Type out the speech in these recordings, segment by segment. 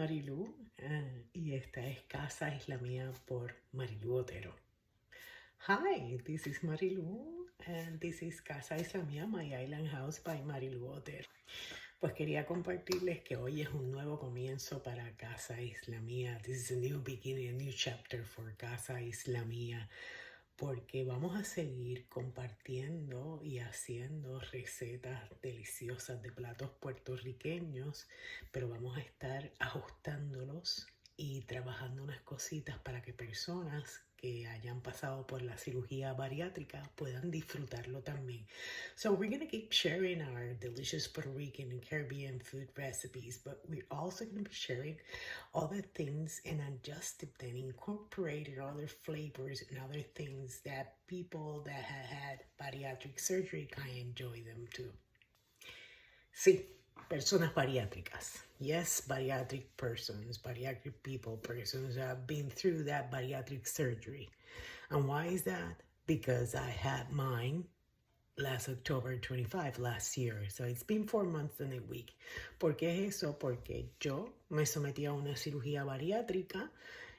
Marilu y esta es Casa es la Mía por Marilu Otero. Hi, this is Marilu and this is Casa es la Mía, My Island House by Marilu Otero. Pues quería compartirles que hoy es un nuevo comienzo para Casa es la Mía. This is a new beginning, a new chapter for Casa es la Mía. Porque vamos a seguir compartiendo y haciendo recetas deliciosas de platos puertorriqueños, pero vamos a estar ajustándolos y trabajando unas cositas para que personas que hayan pasado por la cirugía bariátrica puedan disfrutarlo también. So we're going to keep sharing our delicious Puerto Rican and Caribbean food recipes, but we're also going to be sharing other things and adjusted and incorporated other flavors and other things that people that have had bariatric surgery can enjoy them too. Sí, personas bariátricas. Yes, bariatric persons, bariatric people, persons that have been through that bariatric surgery. And why is that? Because I had mine last October 25, last year. So it's been 4 months and a week. ¿Por qué es eso? Porque yo me sometí a una cirugía bariátrica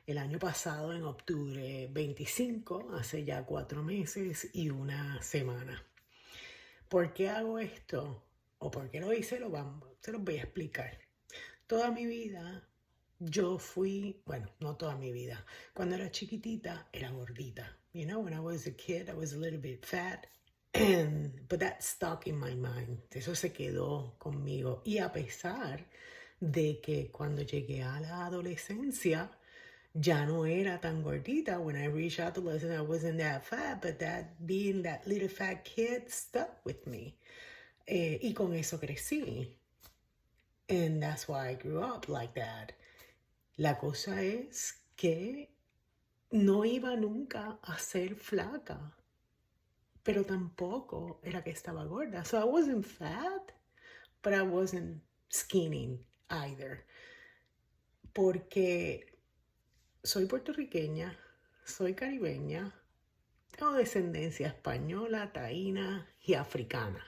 el año pasado en octubre 25, hace ya 4 meses y 1 semana. ¿Por qué hago esto? ¿O por qué lo hice? Se los voy a explicar. Toda mi vida yo fui, bueno, no toda mi vida. Cuando era chiquitita, era gordita. You know, when I was a kid, I was a little bit fat. But that stuck in my mind. Eso se quedó conmigo. Y a pesar de que cuando llegué a la adolescencia, ya no era tan gordita. When I reached adolescence, I wasn't that fat, but that being that little fat kid stuck with me. Y con eso crecí. And that's why I grew up like that. La cosa es que no iba nunca a ser flaca, pero tampoco era que estaba gorda. So I wasn't fat, but I wasn't skinny either. Porque soy puertorriqueña, soy caribeña, tengo descendencia española, taína y africana.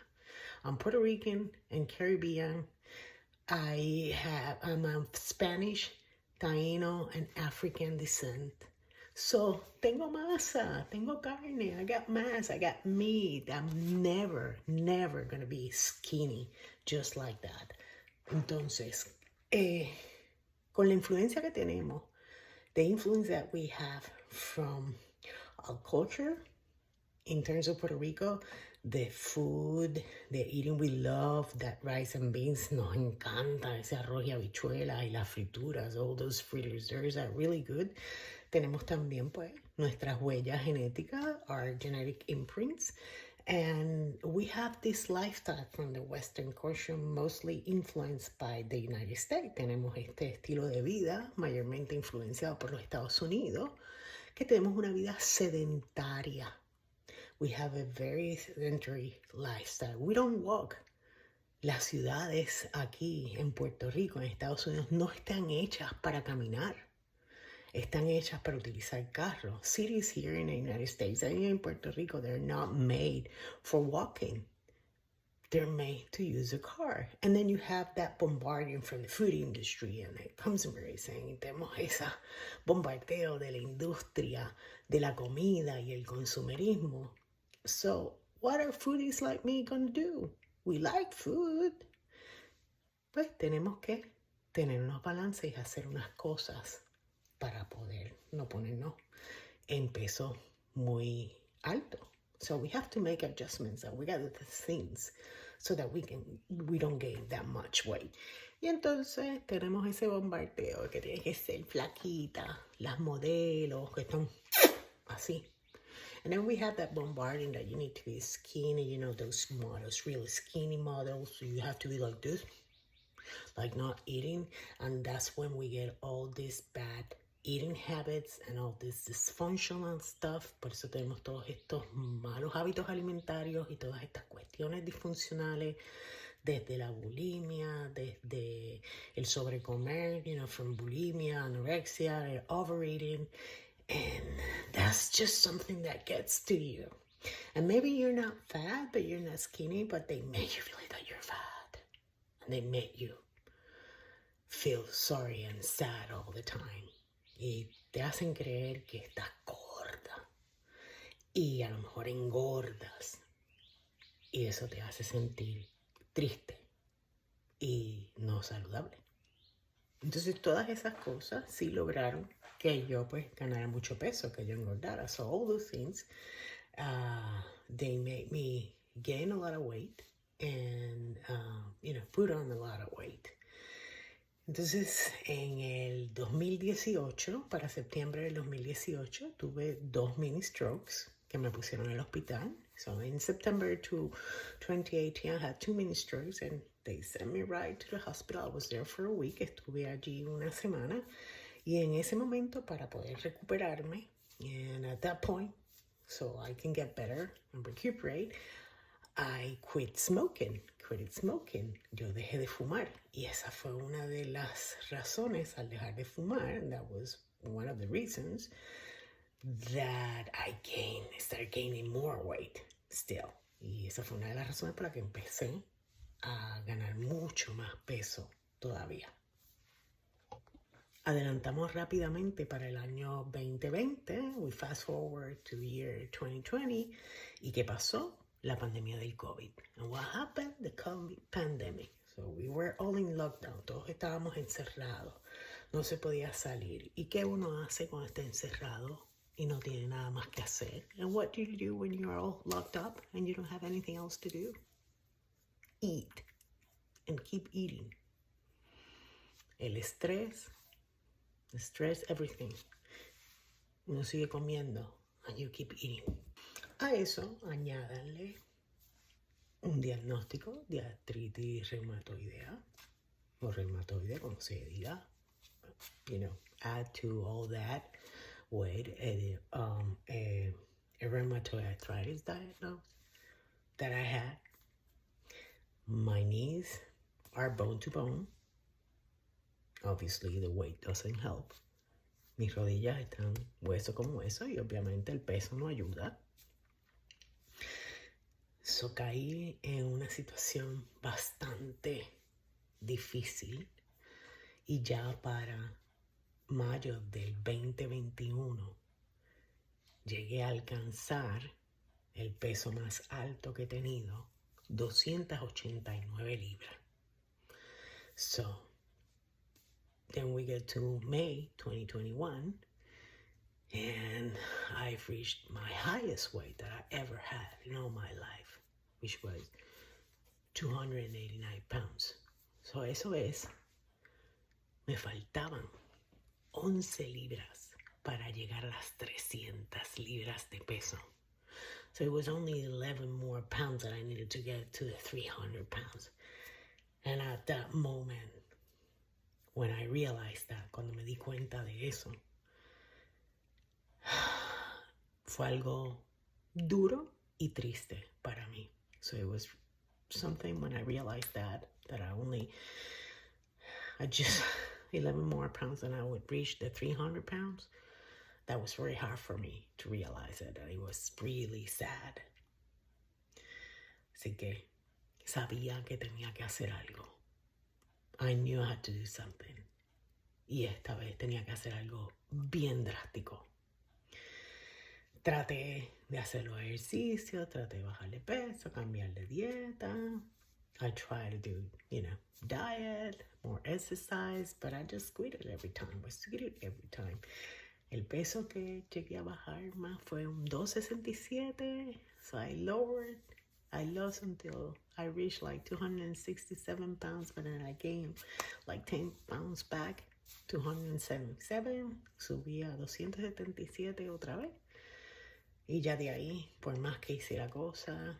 I'm Puerto Rican and Caribbean. I'm of Spanish, Taino, and African descent. So, tengo masa, tengo carne, I got mass, I got meat. I'm never going to be skinny just like that. Entonces, con la influencia que tenemos, the influence that we have from our culture in terms of Puerto Rico, the food, the eating we love, that rice and beans, nos encanta ese arroz y habichuelas y las frituras, all those fritters, those are really good. Tenemos también pues nuestras huellas genéticas, our genetic imprints, and we have this lifestyle from the Western culture, mostly influenced by the United States. Tenemos este estilo de vida mayormente influenciado por los Estados Unidos, que tenemos una vida sedentaria. We have a very sedentary lifestyle. We don't walk. Las ciudades aquí en Puerto Rico, en Estados Unidos, no están hechas para caminar. Están hechas para utilizar carros. Cities here in the United States and in Puerto Rico, they're not made for walking. They're made to use a car. And then you have that bombarding from the food industry and the consumers. And tenemos ese bombardeo de la industria, de la comida y el consumerismo. So, what are foodies like me gonna do? We like food. Pues tenemos que tener unos balances y hacer unas cosas para poder no ponernos en peso muy alto. So we have to make adjustments and we got to do things so that we don't gain that much weight. Y entonces tenemos ese bombardeo que tiene que ser flaquita, las modelos que están así. And then we have that bombarding that you need to be skinny, you know, those models, really skinny models. So you have to be like this, like not eating. And that's when we get all these bad eating habits and all this dysfunctional stuff. Por eso tenemos todos estos malos hábitos alimentarios y todas estas cuestiones disfuncionales, desde la bulimia, desde el sobrecomer, you know, from bulimia, anorexia, overeating. And that's just something that gets to you. And maybe you're not fat, but you're not skinny, but they make you feel like that you're fat. And they make you feel sorry and sad all the time. Y te hacen creer que estás gorda. Y a lo mejor engordas. Y eso te hace sentir triste y no saludable. Entonces todas esas cosas sí lograron que yo pues ganara mucho peso, que yo engordara. So all those things, they made me gain a lot of weight and, put on a lot of weight. Entonces, en el 2018, para septiembre del 2018, tuve 2 mini strokes que me pusieron en el hospital. So, in September 2018, I had 2 mini strokes and they sent me right to the hospital. I was there for a week. Estuve allí una semana. Y en ese momento, para poder recuperarme, and at that point, so I can get better and recuperate, I quit smoking. Yo dejé de fumar. Y esa fue una de las razones al dejar de fumar. And that was one of the reasons that I started gaining more weight still. Y esa fue una de las razones por la que empecé a ganar mucho más peso todavía. Adelantamos rápidamente para el año 2020. We fast forward to the year 2020. ¿Y qué pasó? La pandemia del COVID. And what happened? The COVID pandemic. So we were all in lockdown. Todos estábamos encerrados. No se podía salir. ¿Y qué uno hace cuando está encerrado y no tiene nada más que hacer? And what do you do when you're all locked up and you don't have anything else to do? Eat. And keep eating. El estrés, everything. Uno sigue comiendo and you keep eating. A eso añádanle un diagnóstico de artritis reumatoidea o reumatoide, como se diga. Add to all that with a rheumatoid arthritis diagnosis that I had. My knees are bone to bone. Obviously, the weight doesn't help. Mis rodillas están hueso con hueso y obviamente el peso no ayuda. So caí en una situación bastante difícil y ya para mayo del 2021 llegué a alcanzar el peso más alto que he tenido, 289 libras. So then we get to May 2021 and I've reached my highest weight that I ever had in all my life, which was 289 pounds. So eso es, me faltaban 11 libras para llegar a las 300 libras de peso. So it was only 11 more pounds that I needed to get to the 300 pounds. And at that moment, when I realized that, cuando me di cuenta de eso, fue algo duro y triste para mí. So it was something when I realized that I just 11 more pounds and I would reach the 300 pounds. That was very hard for me to realize it. And it was really sad. Así que sabía que tenía que hacer algo. I knew I had to do something. Y esta vez tenía que hacer algo bien drástico. Traté de hacer los ejercicios, traté de bajar de peso, cambiar de dieta. I try to do, diet, more exercise, but I just quit it every time. El peso que llegué a bajar más fue un 267, so I lost until I reached like 267 pounds, but then I gained like 10 pounds back, 277, subí a 277 otra vez. Y ya de ahí, por más que hiciera cosas,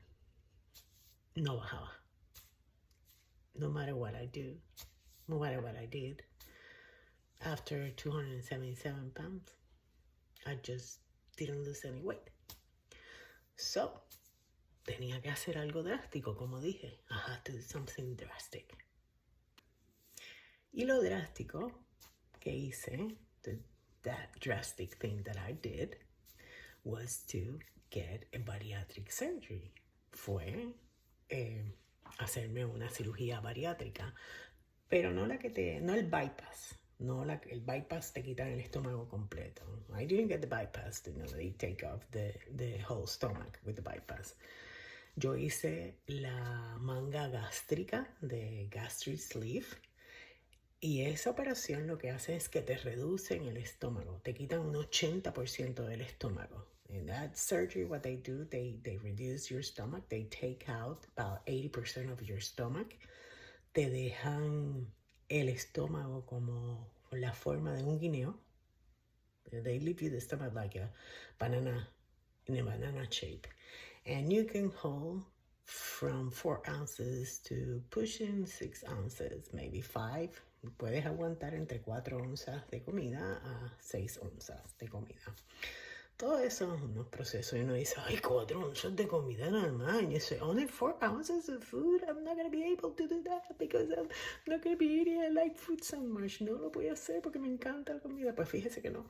no bajaba. No matter what I did, after 277 pounds, I just didn't lose any weight. So, tenía que hacer algo drástico, como dije. I had to do something drastic. Y lo drástico que hice, that drastic thing that I did, was to get a bariatric surgery. Fue hacerme una cirugía bariátrica pero no el bypass. No el bypass te quitan el estómago completo. I didn't get the bypass, they take off the whole stomach with the bypass. Yo hice la manga gástrica de gastric sleeve y esa operación lo que hace es que te reducen el estómago, te quitan un 80% del estómago. In that surgery, what they do, they reduce your stomach, they take out about 80% of your stomach, te dejan el estómago como la forma de un guineo. They leave you the stomach like a banana, in a banana shape. And you can hold from 4 ounces to pushing 6 ounces, maybe 5. Puedes aguantar entre 4 onzas de comida a 6 onzas de comida. Todo eso es unos procesos y uno dice, ay, 4 onzas de comida nada más. Y dice, only 4 ounces of food? I'm not going to be able to do that because I'm not going to be eating. I like food so much. No lo voy a hacer porque me encanta la comida. Pues fíjese que no.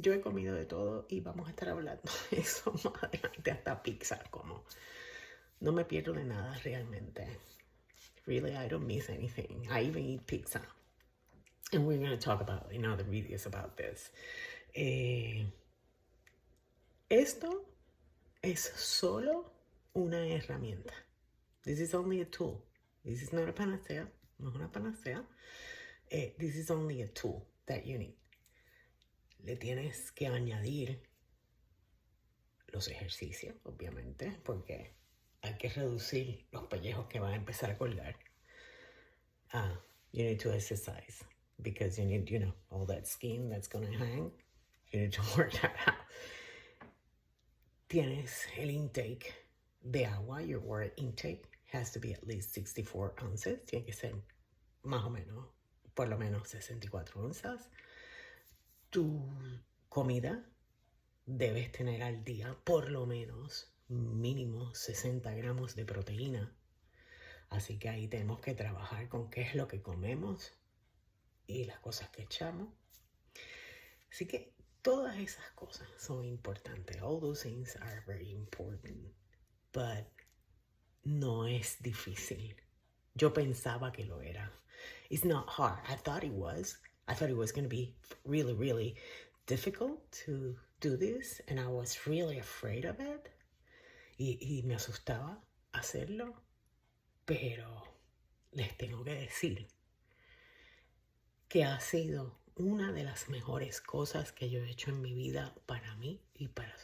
Yo he comido de todo y vamos a estar hablando de eso más adelante, hasta pizza como. No me pierdo de nada realmente. Really, I don't miss anything. I even eat pizza. And we're going to talk about in other videos about this. Esto es solo una herramienta. This is only a tool. This is not a panacea. No es una panacea. This is only a tool that you need. Le tienes que añadir los ejercicios, obviamente, porque hay que reducir los pellejos que van a empezar a colgar. You need to exercise because you need, all that skin that's going to hang. You need to work that out. Tienes el intake de agua. Your water intake has to be at least 64 ounces. Tiene que ser más o menos, por lo menos 64 onzas. Tu comida debes tener al día por lo menos mínimo 60 gramos de proteína. Así que ahí tenemos que trabajar con qué es lo que comemos y las cosas que echamos. Así que todas esas cosas son importantes. All those things are very important. But no es difícil. Yo pensaba que lo era. It's not hard. I thought it was. I thought it was going to be really, really difficult to do this. And I was really afraid of it. Y me asustaba hacerlo. Pero les tengo que decir que ha sido una de las mejores cosas que yo he hecho en mi vida para mí y para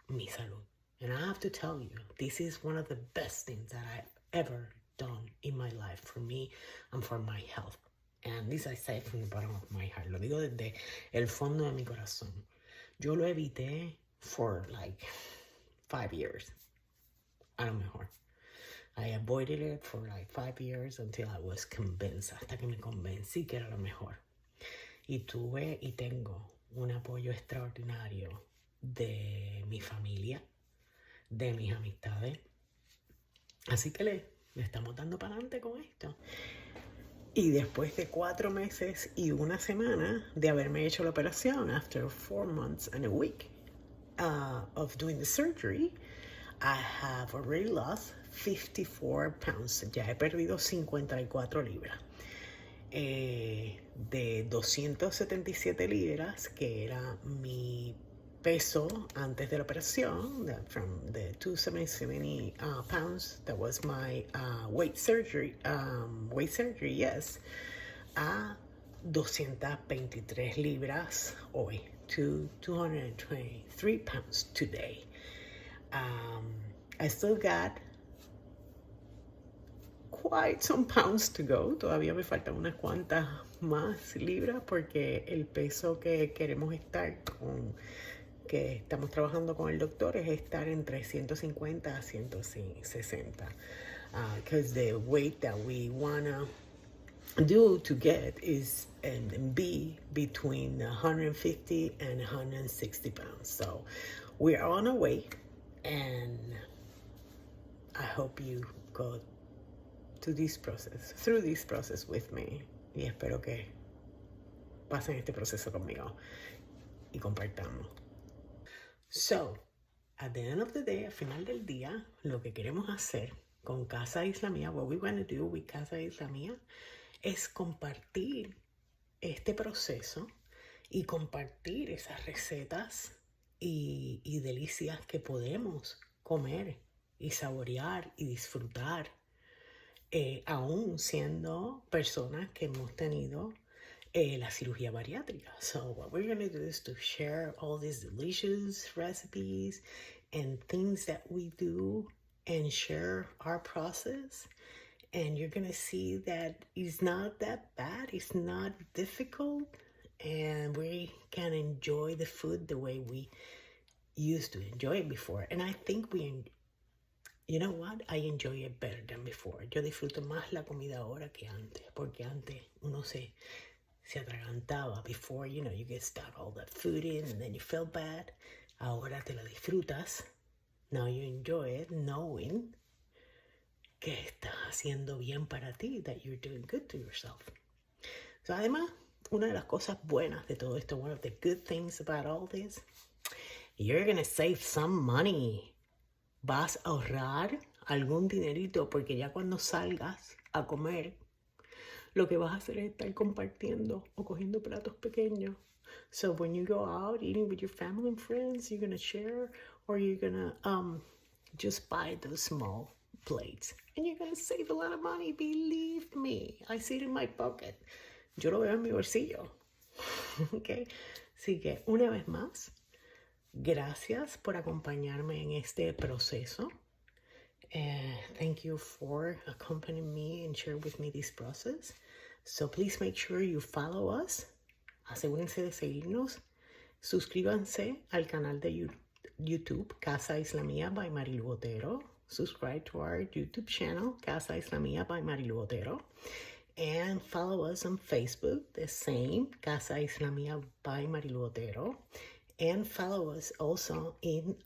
mi salud. And I have to tell you, this is one of the best things that I've ever done in my life for me and for my health. And this I say from the bottom of my heart. Lo digo desde el fondo de mi corazón. Yo lo evité for like 5 years. A lo mejor. I avoided it for like 5 years until I was convinced. Hasta que me convencí que era lo mejor. Y tuve y tengo un apoyo extraordinario de mi familia, de mis amistades. Así que le estamos dando para adelante con esto. Y después de 4 meses y 1 semana de haberme hecho la operación, after 4 months and a week of doing the surgery, I have already lost 54 pounds. Ya he perdido 54 libras. De 277 libras, que era mi peso antes de la operación, from the 270 pounds, that was my weight surgery, yes, a 223 libras hoy, to 223 pounds today. I still got quite some pounds to go. Todavía me faltan unas cuantas más libras porque el peso que queremos estar que estamos trabajando con el doctor es estar entre 150 a 160. Because the weight that we wanna do to get is and be between 150 and 160 pounds. So we're on our way, and I hope you go through this process with me. Y espero que pasen este proceso conmigo y compartamos. So, at the end of the day, al final del día, lo que queremos hacer con Casa Isla Mía, what we want to do with Casa Isla Mía, es compartir este proceso y compartir esas recetas y delicias que podemos comer y saborear y disfrutar, aún siendo personas que hemos tenido la cirugía bariátrica. So what we're going to do is to share all these delicious recipes and things that we do and share our process. And you're going to see that it's not that bad. It's not difficult. And we can enjoy the food the way we used to enjoy it before. And I think you know what? I enjoy it better than before. Yo disfruto más la comida ahora que antes. Porque antes uno se atragantaba. Before, you know, you get stuck all that food in and then you feel bad. Ahora te lo disfrutas. Now you enjoy it knowing que estás haciendo bien para ti, that you're doing good to yourself. So, además, una de las cosas buenas de todo esto, one of the good things about all this, you're gonna save some money. Vas a ahorrar algún dinerito porque ya cuando salgas a comer, lo que vas a hacer es estar compartiendo o cogiendo platos pequeños. So when you go out eating with your family and friends, you're gonna share, or you're gonna just buy those small plates, and you're gonna save a lot of money. Believe me, I see it in my pocket. Yo lo veo en mi bolsillo. Okay. Así que una vez más, gracias por acompañarme en este proceso. Thank you for accompanying me and share with me this process. So please make sure you follow us. Asegúrense de seguirnos. Suscríbanse al canal de YouTube Casa Islamía by Marilu Botero. Subscribe to our YouTube channel Casa Islamía by Marilu Botero. And follow us on Facebook, the same, Casa Islamía by Marilu Botero. And follow us also in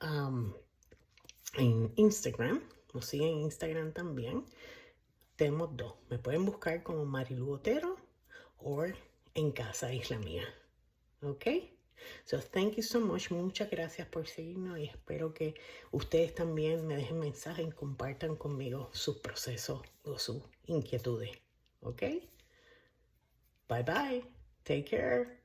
Instagram. Nos siguen en Instagram también. Tenemos dos. Me pueden buscar como Marilu Botero o en Casa Islamía. ¿Ok? So, thank you so much. Muchas gracias por seguirnos y espero que ustedes también me dejen mensajes y compartan conmigo sus procesos o sus inquietudes. ¿Ok? Bye bye. Take care.